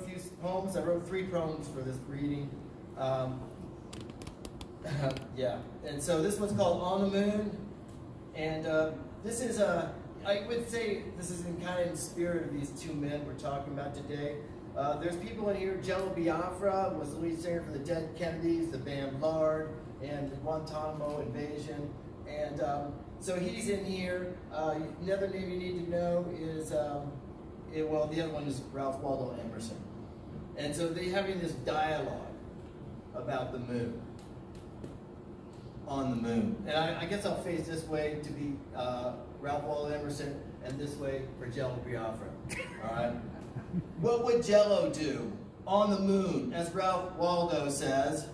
few poems. I wrote 3 poems for this reading. Yeah, and so this one's called On the Moon, and this is I would say this is in kind of in spirit of these 2 men we're talking about today. There's people in here. Jello Biafra was the lead singer for the Dead Kennedys, the band Lard, and the Guantanamo Invasion, and so he's in here. Another name you need to know is well, the other one is Ralph Waldo Emerson, and so they're having this dialogue about the moon. On the moon. And I guess I'll face this way to be Ralph Waldo Emerson, and this way for Jello Biafra. All right? What would Jello do on the moon, as Ralph Waldo says?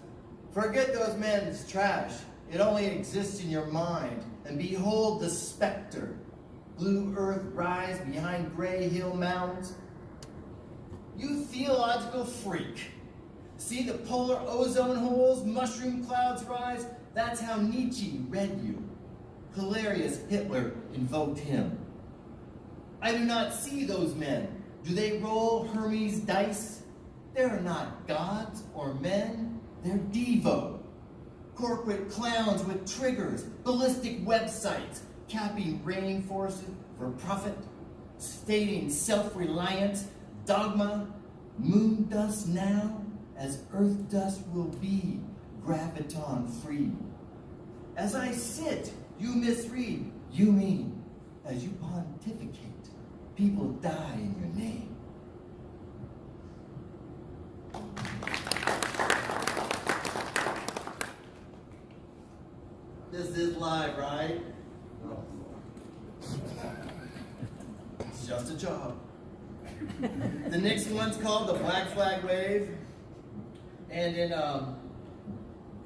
Forget those men's trash. It only exists in your mind. And behold the specter. Blue earth rise behind gray hill mounds. You theological freak. See the polar ozone holes, mushroom clouds rise? That's how Nietzsche read you. Hilarious Hitler invoked him. I do not see those men. Do they roll Hermes dice? They're not gods or men. They're Devo. Corporate clowns with triggers, ballistic websites, capping rainforests for profit, stating self-reliance, dogma, moon dust now, as earth dust will be, graviton free. As I sit, you misread, you mean, as you pontificate, people die in your name. This is live, right? It's just a job. The next one's called the Black Flag Wave. And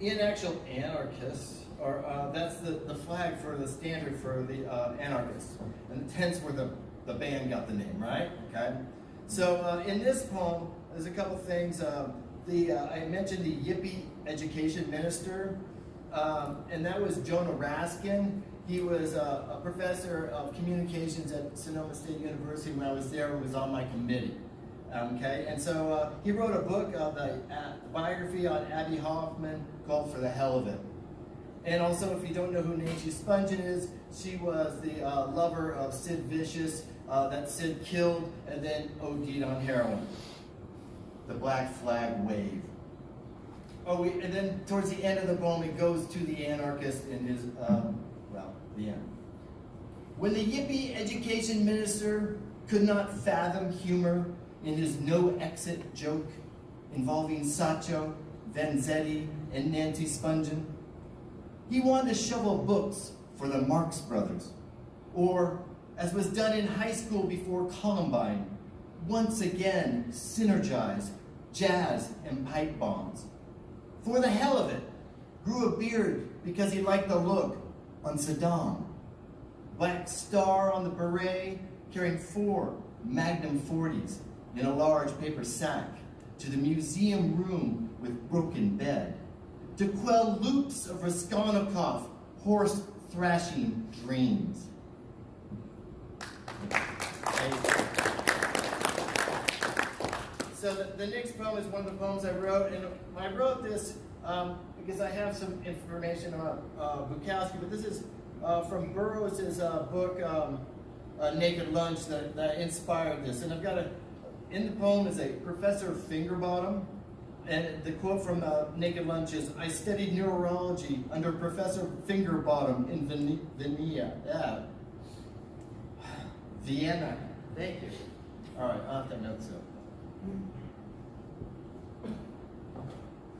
in actual anarchists, or that's the flag for the standard for the anarchists. And hence where the band got the name, right? Okay. So in this poem, there's a couple things. I mentioned the Yippie education minister, and that was Jonah Raskin. He was a professor of communications at Sonoma State University when I was there. He was on my committee. Okay, and so he wrote a book, the biography on Abby Hoffman called For the Hell of It. And also, if you don't know who Nancy Spungen is, she was the lover of Sid Vicious that Sid killed and then OD'd on heroin. The Black Flag Wave. And then towards the end of the poem, it goes to the anarchist in his, the end. When the Yippie education minister could not fathom humor in his no-exit joke involving Satcho, Vanzetti, and Nancy Spungen, he wanted to shovel books for the Marx Brothers, or, as was done in high school before Columbine, once again synergize jazz and pipe bombs. For the hell of it, grew a beard because he liked the look on Saddam. Black star on the beret, carrying 4 Magnum 40s in a large paper sack to the museum room with broken bed, to quell loops of Raskolnikov horse thrashing dreams. So the next poem is one of the poems I wrote, and I wrote this because I have some information about Bukowski, but this is from Burroughs' book, Naked Lunch, that inspired this. And I've got in the poem is a Professor Fingerbottom, and the quote from Naked Lunch is, I studied neurology under Professor Fingerbottom in Vienna. Thank you. All right, I'll have that note so.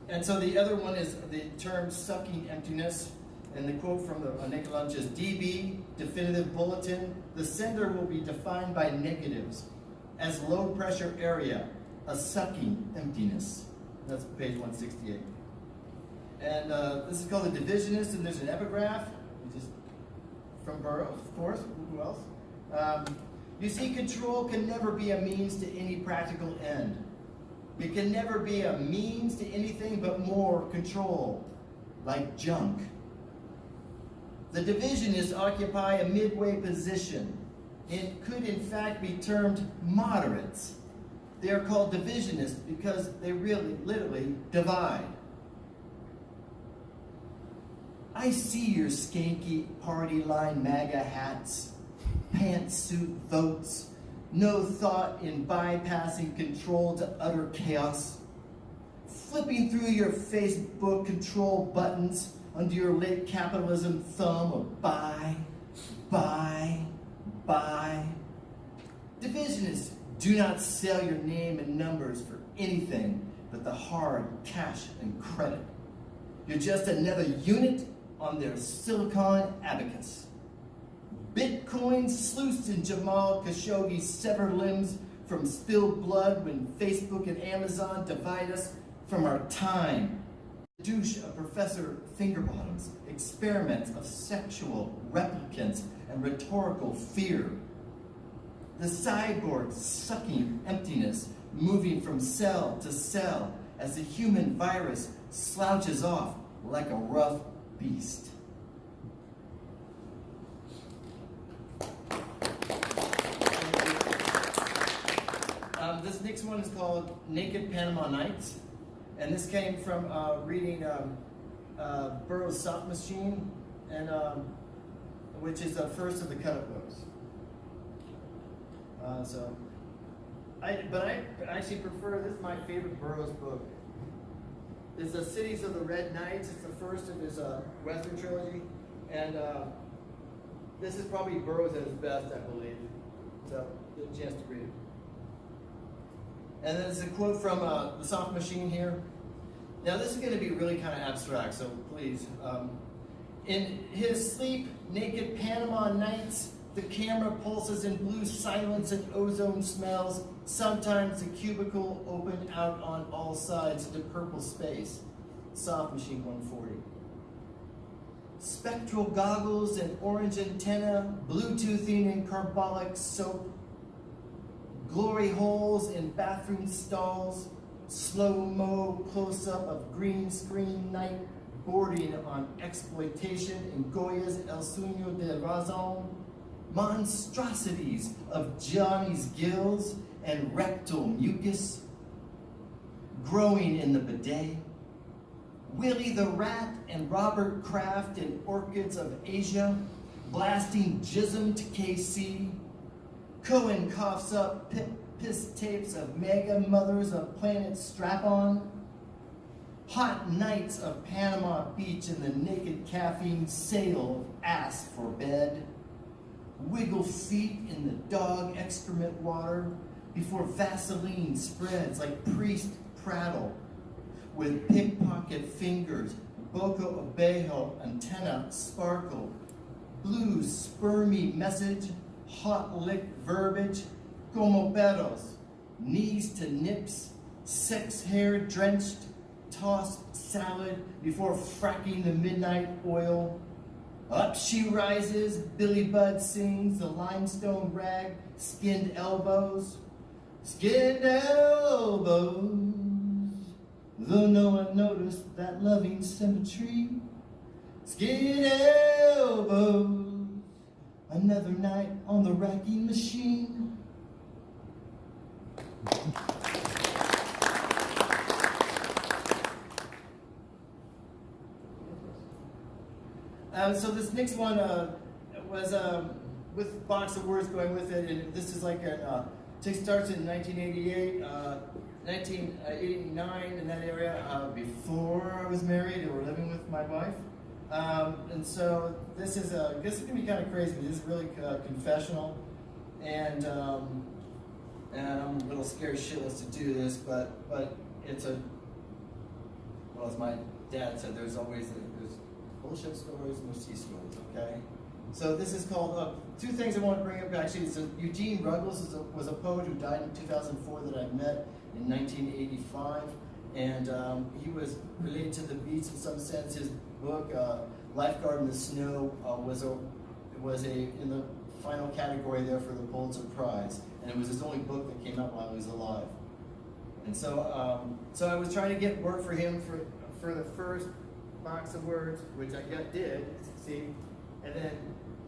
And so the other one is the term sucking emptiness. And the quote from the Naked Lunch is, DB, definitive bulletin, the sender will be defined by negatives as low pressure area, a sucking emptiness. That's page 168. And this is called The Divisionist, and there's an epigraph, which is from Burroughs, of course. Who else? You see, control can never be a means to any practical end. It can never be a means to anything but more control, like junk. The divisionists occupy a midway position and could in fact be termed moderates. They are called divisionists because they really, literally divide. I see your skanky party line MAGA hats, pantsuit votes, no thought in bypassing control to utter chaos, flipping through your Facebook control buttons under your late capitalism thumb of buy, buy, buy. Divisionists do not sell your name and numbers for anything but the hard cash and credit. You're just another unit on their silicon abacus. Bitcoin sluiced in Jamal Khashoggi's severed limbs from spilled blood when Facebook and Amazon divide us from our time. The douche of Professor Fingerbottom's experiments of sexual replicants and rhetorical fear. The cyborg sucking emptiness, moving from cell to cell as the human virus slouches off like a rough beast. This next one is called Naked Panama Nights, and this came from reading Burroughs' Soft Machine, and which is the first of the cut-up books. But I actually prefer, this is my favorite Burroughs book. It's The Cities of the Red Knights. It's the first of his Western trilogy, and this is probably Burroughs at his best, I believe. So, get a chance to read it. And then there's a quote from The Soft Machine here. Now this is going to be really kind of abstract, so please. In his sleep, naked Panama nights, the camera pulses in blue silence and ozone smells. Sometimes the cubicle opened out on all sides into purple space. Soft Machine 140. Spectral goggles and orange antenna, Bluetoothing and carbolic soap. Glory holes in bathroom stalls, slow-mo close-up of green screen night, bordering on exploitation in Goya's El Sueño de Razón, monstrosities of Johnny's gills and rectal mucus, growing in the bidet, Willie the Rat and Robert Kraft in Orchids of Asia, blasting jism to KC, Cohen coughs up piss tapes of mega mothers of Planet Strap-On, hot nights of Panama Beach and the naked caffeine sail of ass for bed, wiggle feet in the dog excrement water before Vaseline spreads like priest prattle with pickpocket fingers, Boca Obejo antenna sparkle, blue spermy message, hot lick verbiage, como perros, knees to nips, sex hair drenched, tossed salad before fracking the midnight oil. Up she rises, Billy Budd sings, the limestone rag, skinned elbows, though no one noticed that loving symmetry, skinned elbows. Another night on the racking machine. So this next one was with box of words going with it, and this is like it starts in 1988, 1989 in that area, before I was married or living with my wife. And so this is going to be kind of crazy. This is really confessional, and I'm a little scared shitless to do this, but it's well, as my dad said, there's bullshit stories and there's tea stories. Okay, so this is called two things I want to bring up. Actually, Eugene Ruggles was a poet who died in 2004 that I met in 1985. And he was related to the beach in some sense. His book, Lifeguard in the Snow, was in the final category there for the Pulitzer Prize, and it was his only book that came out while he was alive. And so, so I was trying to get work for him for the first box of words, which I did succeed, and then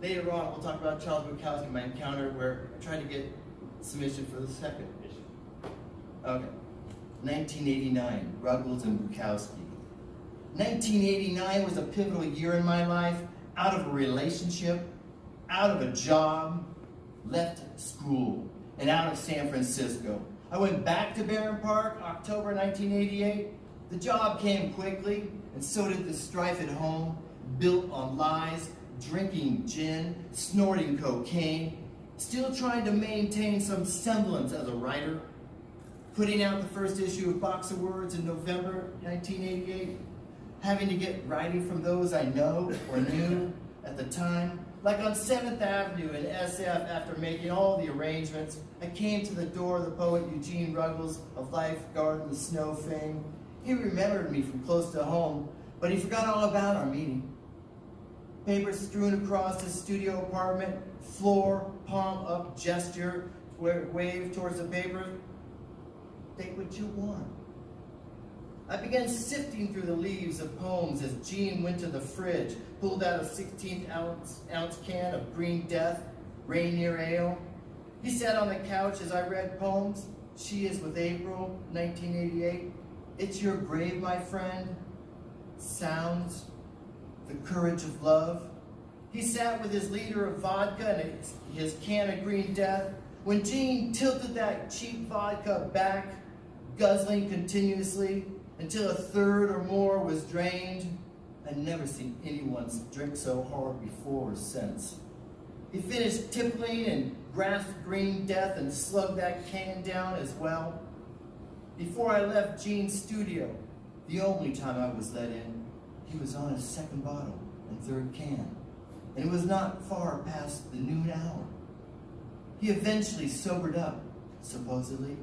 later on we'll talk about Charles Bukowski, my encounter, where I tried to get submission for the second issue. Okay. 1989, Ruggles and Bukowski. 1989 was a pivotal year in my life. Out of a relationship, out of a job, left school, and out of San Francisco. I went back to Barron Park, October 1988. The job came quickly, and so did the strife at home, built on lies, drinking gin, snorting cocaine, still trying to maintain some semblance as a writer, putting out the first issue of Box of Words in November 1988, having to get writing from those I know or knew at the time. Like on 7th Avenue in SF, after making all the arrangements, I came to the door of the poet Eugene Ruggles of Life, Garden, and Snow fame. He remembered me from close to home, but he forgot all about our meeting. Papers strewn across his studio apartment, floor, palm up gesture, wave towards the paper. Take what you want. I began sifting through the leaves of poems as Gene went to the fridge, pulled out a 16th ounce can of Green Death, Rainier Ale. He sat on the couch as I read poems. She is with April, 1988. It's Your Grave, My Friend. Sounds, The Courage of Love. He sat with his liter of vodka and his can of Green Death. When Gene tilted that cheap vodka back, guzzling continuously, until a third or more was drained. I'd never seen anyone drink so hard before or since. He finished tippling and grasped Green Death and slugged that can down as well. Before I left Gene's studio, the only time I was let in, he was on his second bottle and third can, and it was not far past the noon hour. He eventually sobered up, supposedly,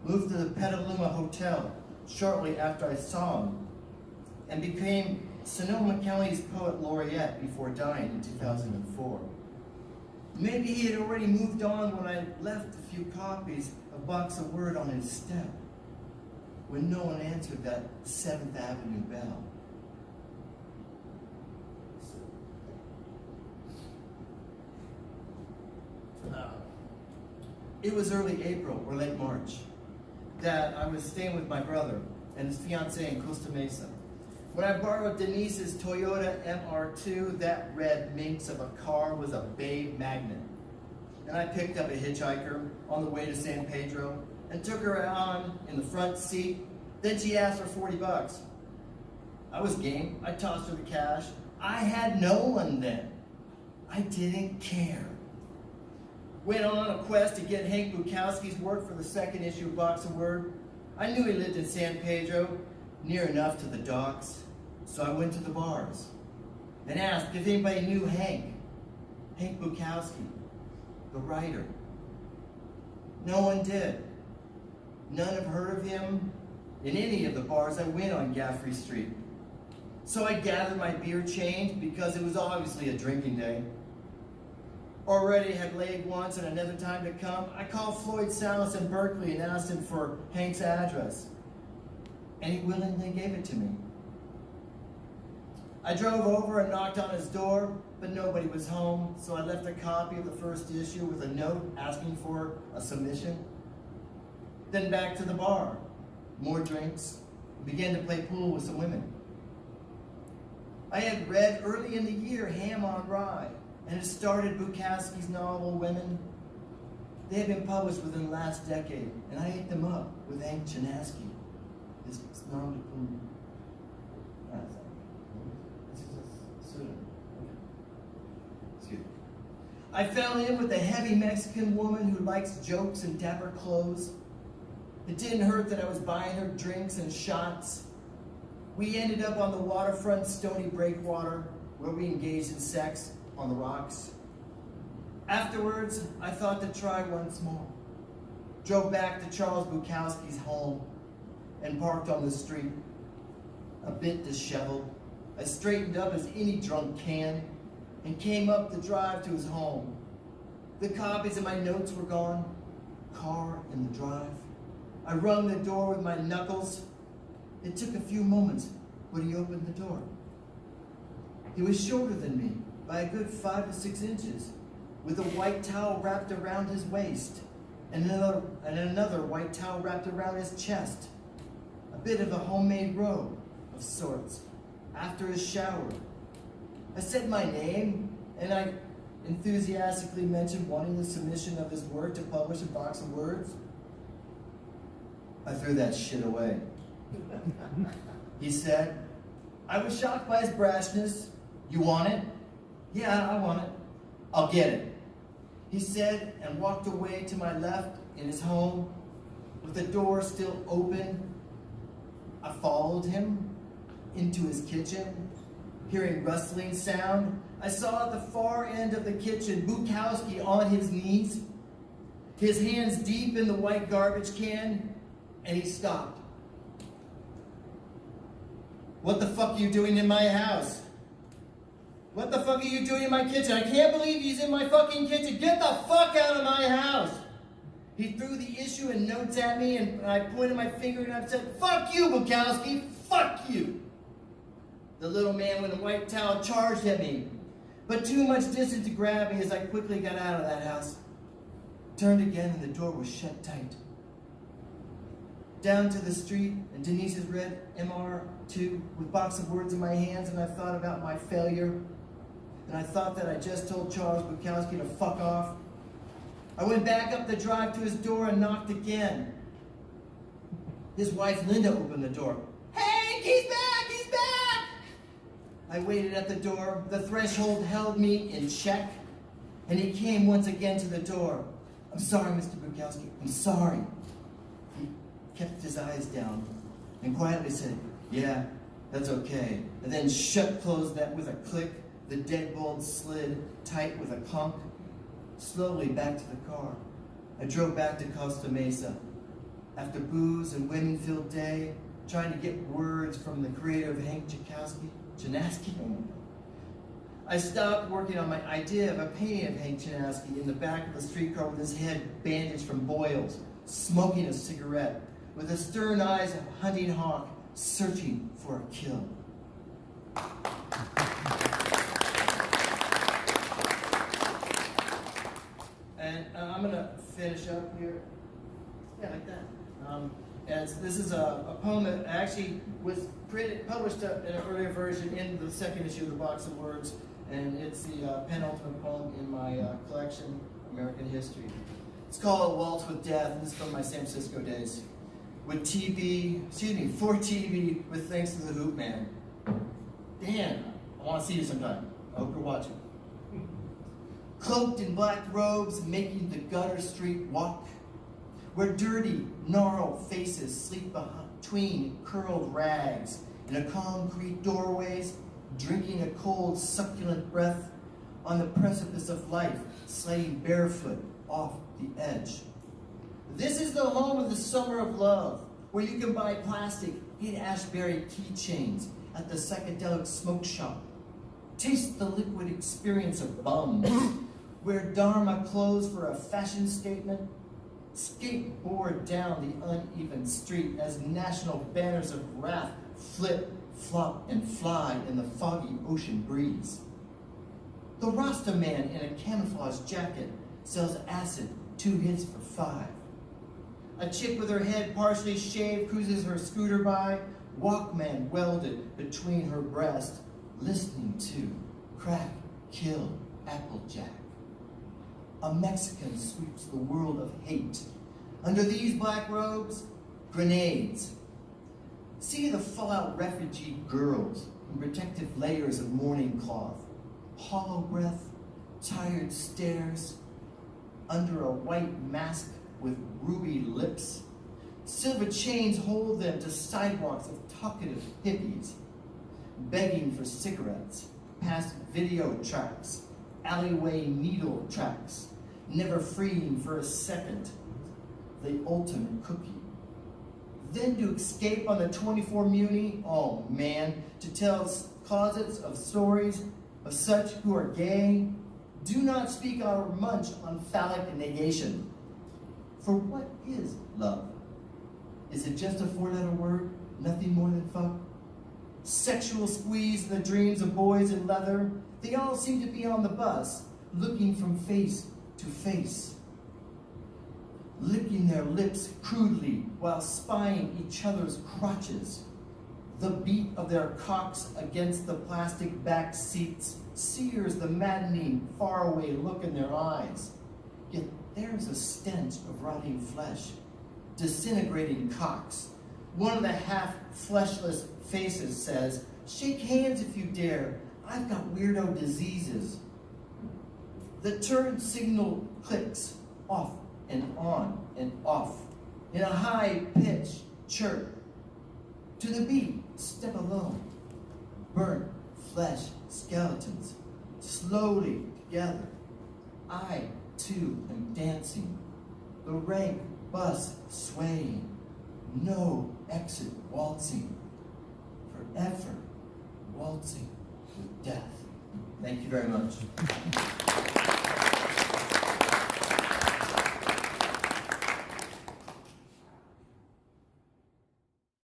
moved to the Petaluma Hotel shortly after I saw him, and became Sonoma County's Poet Laureate before dying in 2004. Maybe he had already moved on when I left a few copies of Box of Word on his step, when no one answered that 7th Avenue bell. It was early April or late March that I was staying with my brother and his fiancée in Costa Mesa. When I borrowed Denise's Toyota MR2, that red minx of a car was a babe magnet. And I picked up a hitchhiker on the way to San Pedro and took her on in the front seat. Then she asked for 40 bucks. I was game. I tossed her the cash. I had no one then. I didn't care. Went on a quest to get Hank Bukowski's work for the second issue of Box of Word. I knew he lived in San Pedro, near enough to the docks, so I went to the bars and asked if anybody knew Hank Bukowski, the writer. No one did. None have heard of him in any of the bars I went on Gaffrey Street. So I gathered my beer change because it was obviously a drinking day. Already had laid once and another time to come. I called Floyd Salas in Berkeley and asked him for Hank's address, and he willingly gave it to me. I drove over and knocked on his door, but nobody was home, so I left a copy of the first issue with a note asking for a submission. Then back to the bar, more drinks, began to play pool with some women. I had read early in the year Ham on Rye, and had started Bukowski's novel Women. They had been published within the last decade, and I ate them up with Hank Chinaski. His pseudonym. Excuse me. I fell in with a heavy Mexican woman who likes jokes and dapper clothes. It didn't hurt that I was buying her drinks and shots. We ended up on the waterfront stony breakwater where we engaged in sex on the rocks. Afterwards, I thought to try once more. Drove back to Charles Bukowski's home and parked on the street. A bit disheveled, I straightened up as any drunk can and came up the drive to his home. The copies of my notes were gone, car in the drive. I rung the door with my knuckles. It took a few moments, but he opened the door. He was shorter than me by a good 5 to 6 inches, with a white towel wrapped around his waist. and another white towel wrapped around his chest. A bit of a homemade robe of sorts after his shower. I said my name, and I enthusiastically mentioned wanting the submission of his work to publish a box of words. I threw that shit away. He said, I was shocked by his brashness. You want it? Yeah, I want it. I'll get it. He said, and walked away to my left in his home with the door still open. I followed him into his kitchen, hearing rustling sound. I saw at the far end of the kitchen Bukowski on his knees, his hands deep in the white garbage can, and he stopped. What the fuck are you doing in my house? What the fuck are you doing in my kitchen? I can't believe he's in my fucking kitchen. Get the fuck out of my house. He threw the issue and notes at me, and I pointed my finger and I said, fuck you, Bukowski, fuck you. The little man with the white towel charged at me, but too much distance to grab me as I quickly got out of that house. Turned again and the door was shut tight. Down to the street, and Denise's red MR2 with box of words in my hands, and I thought about my failure. And I thought that I just told Charles Bukowski to fuck off. I went back up the drive to his door and knocked again. His wife Linda opened the door. Hank, he's back, he's back! I waited at the door. The threshold held me in check, and he came once again to the door. I'm sorry, Mr. Bukowski, I'm sorry. He kept his eyes down and quietly said, yeah, that's okay. And then closed that with a click. The deadbolt slid tight with a clunk. Slowly back to the car. I drove back to Costa Mesa. After booze and women-filled day, trying to get words from the creator of Hank Chinaski. I stopped working on my idea of a painting of Hank Chinaski in the back of a streetcar with his head bandaged from boils, smoking a cigarette, with the stern eyes of a hunting hawk searching for a kill. And I'm going to finish up here. Yeah, like that. And this is a poem that actually was published in an earlier version in the second issue of the Box of Words. And it's the penultimate poem in my collection, American History. It's called Waltz with Death, and this is from my San Francisco days. For TV, with thanks to the Hoop Man. Dan, I want to see you sometime. I hope you're watching. Cloaked in black robes, making the gutter street walk, where dirty, gnarled faces sleep between curled rags, in a concrete doorways, drinking a cold, succulent breath on the precipice of life, sliding barefoot off the edge. This is the home of the summer of love, where you can buy plastic Haight-Ashbury keychains at the psychedelic smoke shop. Taste the liquid experience of bums. Wear Dharma clothes for a fashion statement. Skateboard down the uneven street as national banners of wrath flip, flop, and fly in the foggy ocean breeze. The Rasta man in a camouflage jacket sells acid, 2 hits for $5. A chick with her head partially shaved cruises her scooter by, Walkman welded between her breasts, listening to Crack, Kill, Applejack. A Mexican sweeps the world of hate. Under these black robes, grenades. See the fallout refugee girls in protective layers of mourning cloth. Hollow breath, tired stares, under a white mask with ruby lips. Silver chains hold them to sidewalks of talkative hippies, begging for cigarettes, past video tracks, alleyway needle tracks, never freeing for a second, the ultimate cookie. Then to escape on the 24 Muni, oh man, to tell closets of stories of such who are gay, do not speak or munch on phallic negation. For what is love? Is it just a 4-letter word, nothing more than fuck? Sexual squeeze in the dreams of boys in leather, they all seem to be on the bus, looking from face to face. licking their lips crudely while spying each other's crotches. The beat of their cocks against the plastic back seats sears the maddening, faraway look in their eyes. Yet there's a stench of rotting flesh, disintegrating cocks. One of the half-fleshless faces says, "Shake hands if you dare. I've got weirdo diseases." The turn signal clicks off and on and off in a high-pitched chirp. To the beat, step alone. Burnt flesh skeletons, slowly together. I, too, am dancing. The rank bus swaying. No exit waltzing. Forever waltzing with death. Thank you very much.